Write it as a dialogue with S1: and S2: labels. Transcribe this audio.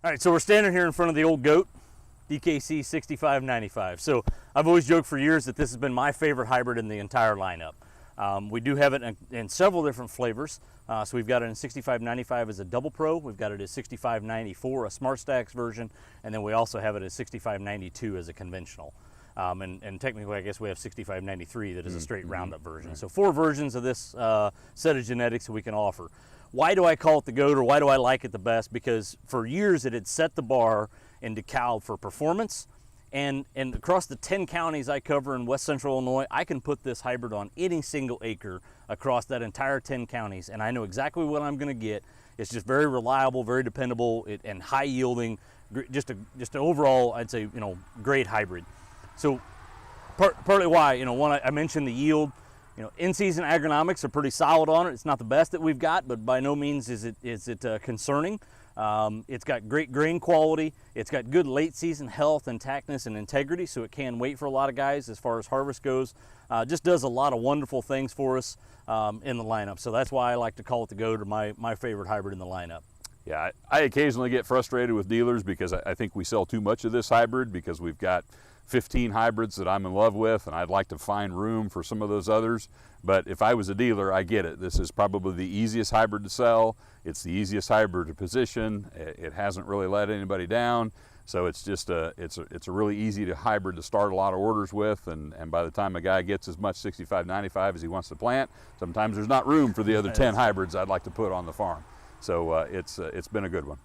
S1: All right, so we're standing here in front of the old goat, DKC65-95. So I've always joked for years that this has been my favorite hybrid in the entire lineup. We do have it in several different flavors. So we've got it in 65-95 as a double pro, we've got it as 65-94, a Smart Stacks version, and then we also have it as 65-92 as a conventional. And technically I guess we have 65-93 that is a straight Roundup version. Right. So 4 versions of this set of genetics that we can offer. Why do I call it the GOAT, or why do I like it the best? Because for years it had set the bar in DeKalb for performance, and across the 10 counties I cover in West Central Illinois, I can put this hybrid on any single acre across that entire 10 counties, and I know exactly what I'm going to get. It's just very reliable, very dependable, and high yielding. Just an overall, I'd say, great hybrid. So partly why, one, I mentioned the yield. In-season agronomics are pretty solid on it. It's not the best that we've got, but by no means is it concerning. It's got great grain quality. It's got good late-season health, intactness, and integrity, so it can wait for a lot of guys as far as harvest goes. Just does a lot of wonderful things for us in the lineup. So that's why I like to call it the GOAT, or my favorite hybrid in the lineup.
S2: Yeah, I occasionally get frustrated with dealers because I think we sell too much of this hybrid, because we've got 15 hybrids that I'm in love with, and I'd like to find room for some of those others. But if I was a dealer, I get it. This is probably the easiest hybrid to sell. It's the easiest hybrid to position. It hasn't really let anybody down. So it's just it's a really easy hybrid to start a lot of orders with. And by the time a guy gets as much 65-95 as he wants to plant, sometimes there's not room for the other 10 hybrids I'd like to put on the farm. So it's been a good one.